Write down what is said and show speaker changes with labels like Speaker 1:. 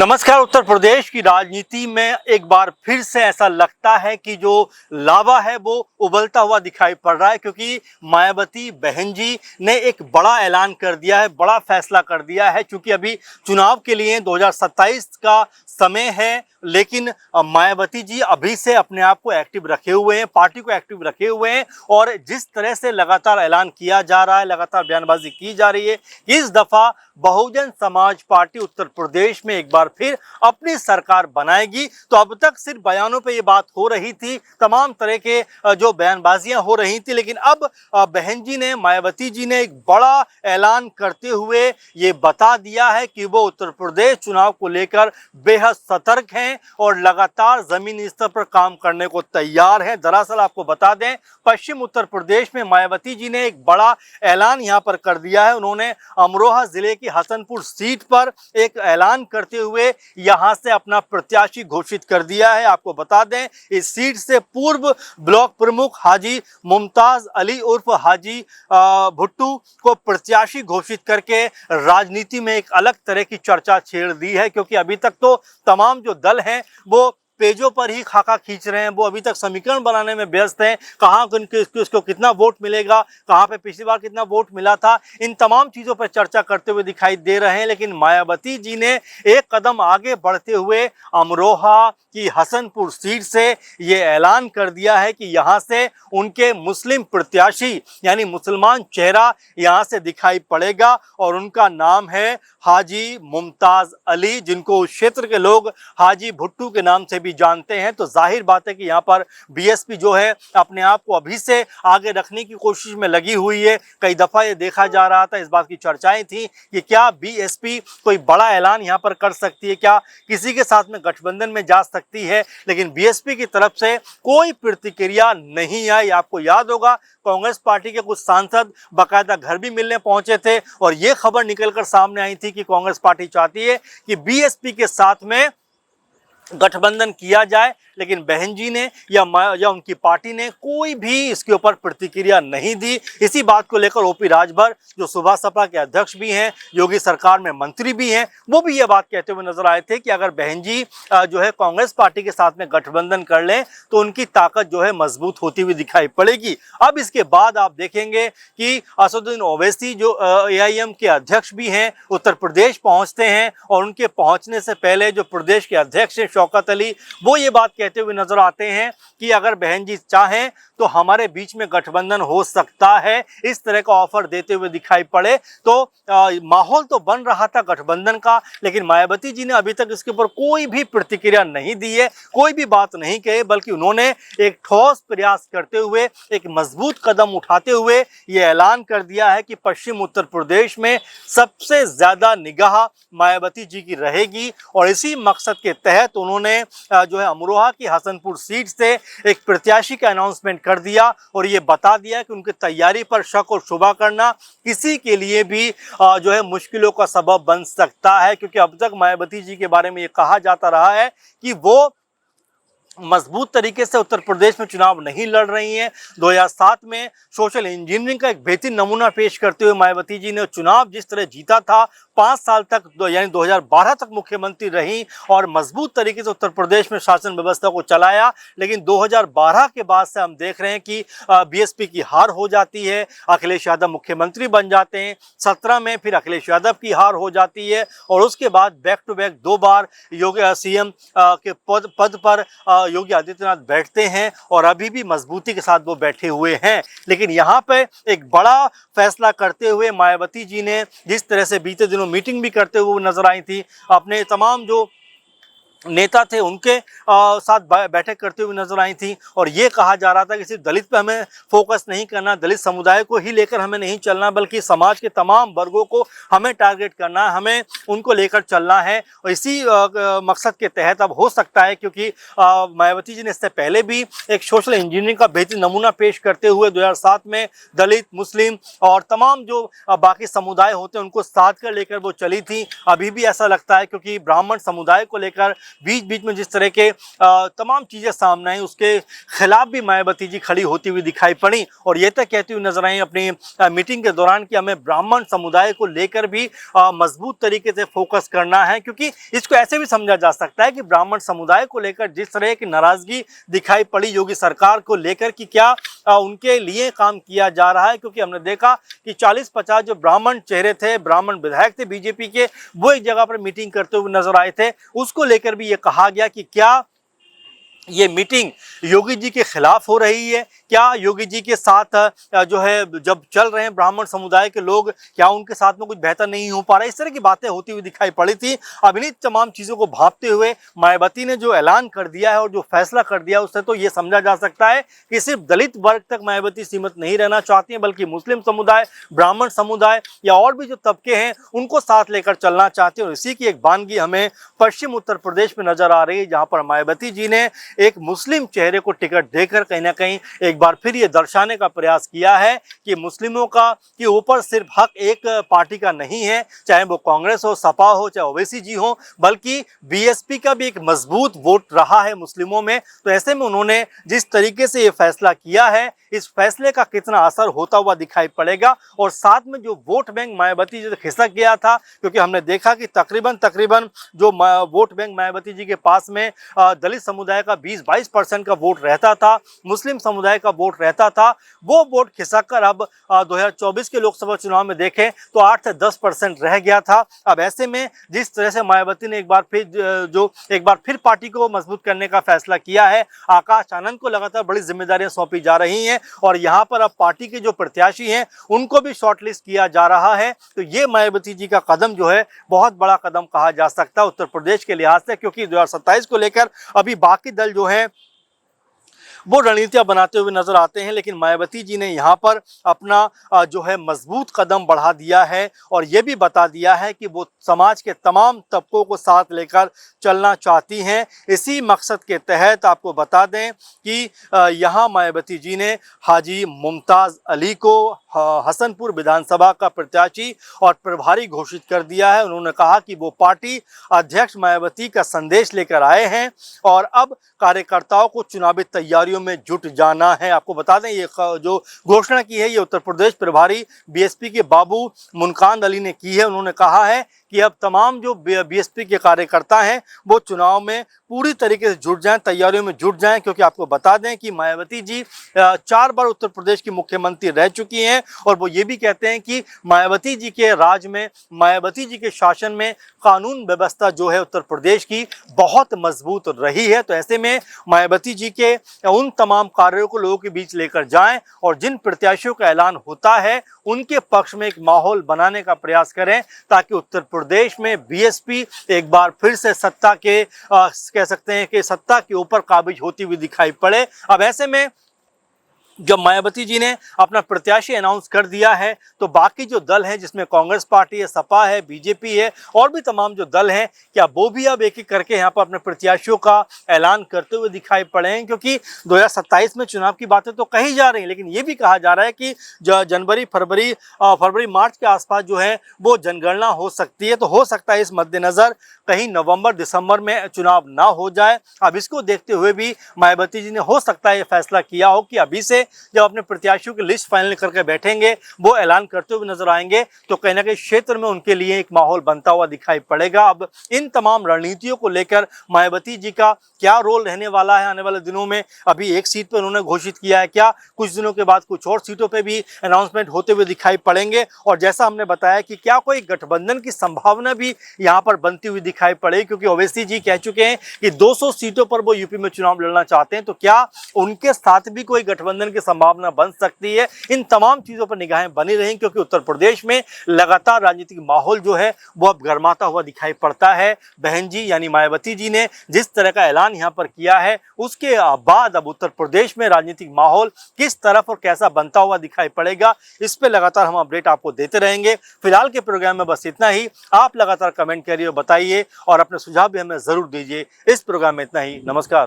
Speaker 1: नमस्कार। उत्तर प्रदेश की राजनीति में एक बार फिर से ऐसा लगता है कि जो लावा है वो उबलता हुआ दिखाई पड़ रहा है, क्योंकि मायावती बहन जी ने एक बड़ा ऐलान कर दिया है, बड़ा फैसला कर दिया है। क्योंकि अभी चुनाव के लिए 2027 का समय है, लेकिन मायावती जी अभी से अपने आप को एक्टिव रखे हुए हैं, पार्टी को एक्टिव रखे हुए हैं। और जिस तरह से लगातार ऐलान किया जा रहा है, लगातार बयानबाजी की जा रही है, इस दफा बहुजन समाज पार्टी उत्तर प्रदेश में एक बार फिर अपनी सरकार बनाएगी। तो अब तक सिर्फ बयानों पे ये बात हो रही थी, तमाम तरह के जो बयानबाजियां हो रही थी, लेकिन अब बहन जी ने, मायावती जी ने एक बड़ा ऐलान करते हुए ये बता दिया है कि वो उत्तर प्रदेश चुनाव को लेकर बेहद सतर्क हैं और लगातार जमीनी स्तर पर काम करने को तैयार हैं। दरअसल आपको बता दें, पश्चिम उत्तर प्रदेश में मायावती जी ने एक बड़ा ऐलान यहां पर कर दिया है। उन्होंने अमरोहा जिले की हसनपुर सीट पर एक ऐलान करते हुए यहां से अपना प्रत्याशी घोषित कर दिया है। आपको बता दें, इस सीट से पूर्व ब्लॉक प्रमुख हाजी मुमताज अली उर्फ हाजी भुट्टू को प्रत्याशी घोषित करके राजनीति में एक अलग तरह की चर्चा छेड़ दी है। क्योंकि अभी तक तो तमाम जो दल हैं वो पेजों पर ही खाका खींच रहे हैं, वो अभी तक समीकरण बनाने में व्यस्त हैं। कहाँ किसको कितना वोट मिलेगा, कहाँ पे पिछली बार कितना वोट मिला था, इन तमाम चीज़ों पर चर्चा करते हुए दिखाई दे रहे हैं। लेकिन मायावती जी ने एक कदम आगे बढ़ते हुए अमरोहा की हसनपुर सीट से ये ऐलान कर दिया है कि यहाँ से उनके मुस्लिम प्रत्याशी यानी मुसलमान चेहरा यहाँ से दिखाई पड़ेगा और उनका नाम है हाजी मुमताज अली, जिनको उस क्षेत्र के लोग हाजी भुट्टू के नाम से भी जानते हैं। तो जाहिर बात है कि यहाँ पर बीएसपी जो है अपने आप को अभी से आगे रखने की कोशिश में लगी हुई है। कई दफा ये देखा जा रहा था, इस बात की चर्चाएं थी कि क्या बीएसपी कोई बड़ा ऐलान यहाँ पर कर सकती है, क्या किसी के साथ में गठबंधन में जा सकती है, लेकिन बीएसपी की तरफ से कोई प्रतिक्रिया नहीं आई। आपको याद होगा, कांग्रेस पार्टी के कुछ सांसद बाकायदा घर भी मिलने पहुंचे थे और ये खबर निकलकर सामने आई थी कि कांग्रेस पार्टी चाहती है कि बीएसपी के साथ में गठबंधन किया जाए। लेकिन बहन जी ने या उनकी पार्टी ने कोई भी इसके ऊपर प्रतिक्रिया नहीं दी। इसी बात को लेकर ओपी राजभर, जो सुभाष सपा के अध्यक्ष भी हैं, योगी सरकार में मंत्री भी हैं, वो भी ये बात कहते हुए नजर आए थे कि अगर बहन जी जो है कांग्रेस पार्टी के साथ में गठबंधन कर लें तो उनकी ताकत जो है मजबूत होती हुई दिखाई पड़ेगी। अब इसके बाद आप देखेंगे कि असदुद्दीन ओवैसी जो एआईएम के अध्यक्ष भी हैं, उत्तर प्रदेश पहुंचते हैं और उनके पहुंचने से पहले जो प्रदेश के अध्यक्ष हैं शौकत अली, वो ये बात कहते हुए नजर आते हैं कि अगर बहन जी चाहें तो हमारे बीच में गठबंधन हो सकता है। इस तरह का ऑफर देते हुए दिखाई पड़े। तो माहौल तो बन रहा था गठबंधन का, लेकिन मायावती जी ने अभी तक इसके ऊपर कोई भी प्रतिक्रिया नहीं दी है, कोई भी बात नहीं कही, बल्कि उन्होंने एक ठोस प्रयास करते हुए, एक मजबूत कदम उठाते हुए ये ऐलान कर दिया है कि पश्चिम उत्तर प्रदेश में सबसे ज्यादा निगाह मायावती जी की रहेगी। और इसी मकसद के तहत उन्होंने जो है अमरोहा की हसनपुर सीट से एक प्रत्याशी का अनाउंसमेंट कर दिया और ये बता दिया कि उनकी तैयारी पर शक और शुबा करना किसी के लिए भी जो है मुश्किलों का सबब बन सकता है। क्योंकि अब तक मायावती जी के बारे में ये कहा जाता रहा है कि वो मजबूत तरीके से उत्तर प्रदेश में चुनाव नहीं लड़ रही हैं। 2007 में सोशल इंजीनियरिंग का एक बेहतरीन नमूना पेश करते हुए मायावती जी ने चुनाव जिस तरह जीता था, 5 साल तक यानी 2012 तक मुख्यमंत्री रही और मजबूत तरीके से उत्तर प्रदेश में शासन व्यवस्था को चलाया। लेकिन 2012 के बाद से हम देख रहे हैं कि बीएसपी की हार हो जाती है, अखिलेश यादव मुख्यमंत्री बन जाते हैं, 17 में फिर अखिलेश यादव की हार हो जाती है और उसके बाद बैक टू बैक 2 बार योगी सीएम के पद पर योगी आदित्यनाथ बैठते हैं और अभी भी मजबूती के साथ वो बैठे हुए हैं। लेकिन यहाँ पे एक बड़ा फैसला करते हुए मायावती जी ने, जिस तरह से बीते दिनों मीटिंग भी करते हुए नजर आई थी, अपने तमाम जो नेता थे उनके साथ बैठक करते हुए नजर आई थी और ये कहा जा रहा था कि सिर्फ दलित पे हमें फोकस नहीं करना, दलित समुदाय को ही लेकर हमें नहीं चलना, बल्कि समाज के तमाम वर्गों को हमें टारगेट करना है, हमें उनको लेकर चलना है। और इसी मकसद के तहत अब हो सकता है, क्योंकि मायावती जी ने इससे पहले भी एक सोशल इंजीनियरिंग का बेहतरीन नमूना पेश करते हुए 2007 में दलित, मुस्लिम और तमाम जो बाकी समुदाय होते हैं उनको साथ कर लेकर वो चली थी। अभी भी ऐसा लगता है, क्योंकि ब्राह्मण समुदाय को लेकर बीच बीच में जिस तरह के तमाम चीज़ें सामने आई, उसके खिलाफ भी मायावती जी खड़ी होती हुई दिखाई पड़ी और ये तक कहती हुई नजर आई अपनी मीटिंग के दौरान कि हमें ब्राह्मण समुदाय को लेकर भी मजबूत तरीके से फोकस करना है, क्योंकि इसको ऐसे भी समझा जा सकता है कि ब्राह्मण समुदाय को लेकर जिस तरह की नाराजगी दिखाई पड़ी योगी सरकार को लेकर कि क्या उनके लिए काम किया जा रहा है, क्योंकि हमने देखा कि 40-50 जो ब्राह्मण चेहरे थे, ब्राह्मण विधायक थे बीजेपी के, वो एक जगह पर मीटिंग करते हुए नजर आए थे। उसको लेकर भी ये कहा गया कि क्या ये मीटिंग योगी जी के खिलाफ हो रही है, क्या योगी जी के साथ जो है जब चल रहे हैं ब्राह्मण समुदाय के लोग, क्या उनके साथ में कुछ बेहतर नहीं हो पा रहा है, इस तरह की बातें होती हुई दिखाई पड़ी थी। अब इन्हीं तमाम चीज़ों को भांपते हुए मायावती ने जो ऐलान कर दिया है और जो फैसला कर दिया उससे तो ये समझा जा सकता है कि सिर्फ दलित वर्ग तक मायावती सीमित नहीं रहना चाहती हैं, बल्कि मुस्लिम समुदाय, ब्राह्मण समुदाय या और भी जो तबके हैं उनको साथ लेकर चलना चाहते हैं। और इसी की एक बानगी हमें पश्चिम उत्तर प्रदेश में नजर आ रही है, जहाँ पर मायावती जी ने एक मुस्लिम चेहरे को टिकट देकर कहीं ना कहीं एक बार फिर ये दर्शाने का प्रयास किया है कि मुस्लिमों का के ऊपर सिर्फ हक एक पार्टी का नहीं है, चाहे वो कांग्रेस हो, सपा हो, चाहे ओवैसी जी हो, बल्कि बीएसपी का भी एक मजबूत वोट रहा है मुस्लिमों में। तो ऐसे में उन्होंने जिस तरीके से ये फैसला किया है, इस फैसले का कितना असर होता हुआ दिखाई पड़ेगा और साथ में जो वोट बैंक मायावती जी से खिसक गया था, क्योंकि हमने देखा कि तकरीबन जो वोट बैंक मायावती जी के पास में दलित समुदाय का 20-22% का वोट रहता था, मुस्लिम समुदाय का वोट रहता था, वो वोट खिसक कर अब 2024 के लोकसभा चुनाव में देखें तो 8 से 10% रह गया था। अब ऐसे में जिस तरह से मायावती ने एक बार फिर पार्टी को मजबूत करने का फैसला किया है, आकाश आनंद को लगातार बड़ी जिम्मेदारियां सौंपी जा रही हैं और यहाँ पर अब पार्टी के जो प्रत्याशी हैं उनको भी शॉर्टलिस्ट किया जा रहा है। तो ये मायावती जी का कदम जो है बहुत बड़ा कदम कहा जा सकता है उत्तर प्रदेश के लिहाज से, क्योंकि 2027 को लेकर अभी बाकी दल जो है वो रणनीतियां बनाते हुए नजर आते हैं, लेकिन मायावती जी ने यहाँ पर अपना जो है मजबूत कदम बढ़ा दिया है और ये भी बता दिया है कि वो समाज के तमाम तबकों को साथ लेकर चलना चाहती हैं। इसी मकसद के तहत आपको बता दें कि यहाँ मायावती जी ने हाजी मुमताज़ अली को हसनपुर विधानसभा का प्रत्याशी और प्रभारी घोषित कर दिया है। उन्होंने कहा कि वो पार्टी अध्यक्ष मायावती का संदेश लेकर आए हैं और अब कार्यकर्ताओं को चुनावी तैयारियों में जुट जाना है। आपको बता दें ये जो घोषणा की है ये उत्तर प्रदेश प्रभारी बीएसपी के बाबू मुनकान अली ने की है। उन्होंने कहा है कि अब तमाम जो बीएसपी के कार्यकर्ता हैं वो चुनाव में पूरी तरीके से जुट जाएं, तैयारियों में जुट जाएं, क्योंकि आपको बता दें कि मायावती जी 4 बार उत्तर प्रदेश की मुख्यमंत्री रह चुकी हैं और वो ये भी कहते हैं कि मायावती जी के राज में, मायावती जी के शासन में कानून व्यवस्था जो है उत्तर प्रदेश की बहुत मजबूत रही है। तो ऐसे में मायावती जी के उन तमाम कार्यों को लोगों के बीच लेकर जाएं और जिन प्रत्याशियों का ऐलान होता है उनके पक्ष में एक माहौल बनाने का प्रयास करें, ताकि उत्तर प्रदेश में बीएसपी एक बार फिर से सत्ता के कह सकते हैं कि सत्ता के ऊपर काबिज होती हुई दिखाई पड़े। अब ऐसे में जब मायावती जी ने अपना प्रत्याशी अनाउंस कर दिया है तो बाकी जो दल हैं, जिसमें कांग्रेस पार्टी है, सपा है, बीजेपी है और भी तमाम जो दल हैं, क्या वो भी अब एक एक करके यहाँ पर अपने प्रत्याशियों का ऐलान करते हुए दिखाई पड़े हैं? क्योंकि 2027 में चुनाव की बातें तो कही जा रही हैं, लेकिन ये भी कहा जा रहा है कि जनवरी फरवरी मार्च के आसपास जो है वो जनगणना हो सकती है। तो हो सकता है इस मद्देनज़र कहीं नवंबर दिसंबर में चुनाव ना हो जाए। अब इसको देखते हुए भी मायावती जी ने हो सकता है ये फैसला किया हो कि अभी से जब अपने प्रत्याशियों की लिस्ट फाइनल करके बैठेंगे, वो ऐलान करते हुए नजर आएंगे, तो कहीं ना कहीं क्षेत्र में उनके लिए एक माहौल बनता हुआ दिखाई पड़ेगा। अब इन तमाम रणनीतियों को लेकर मायावती जी का क्या रोल रहने वाला है आने वाले दिनों में, अभी एक सीट पर उन्होंने घोषित किया है, क्या कुछ दिनों के बाद कुछ और सीटों पर भी अनाउंसमेंट होते हुए दिखाई पड़ेंगे? और जैसा हमने बताया कि क्या कोई गठबंधन की संभावना भी यहाँ पर बनती हुई दिखाई पड़ेगी, क्योंकि ओवैसी जी कह चुके हैं कि 200 सीटों पर वो यूपी में चुनाव लड़ना चाहते हैं। तो क्या उनके साथ भी कोई गठबंधन की संभावना बन सकती है? इन तमाम चीजों पर निगाहें बनी रहें, क्योंकि उत्तर प्रदेश में लगातार राजनीतिक माहौल जो है वो अब गर्माता हुआ दिखाई पड़ता है। बहन जी यानी मायावती जी ने जिस तरह का ऐलान यहाँ पर किया है, उसके बाद अब उत्तर प्रदेश में राजनीतिक माहौल किस तरफ और कैसा बनता हुआ दिखाई पड़ेगा, इस पर लगातार हम अपडेट आपको देते रहेंगे। फिलहाल के प्रोग्राम में बस इतना ही। आप लगातार कमेंट करिए और बताइए और अपने सुझाव भी हमें जरूर दीजिए। इस प्रोग्राम में इतना ही। नमस्कार।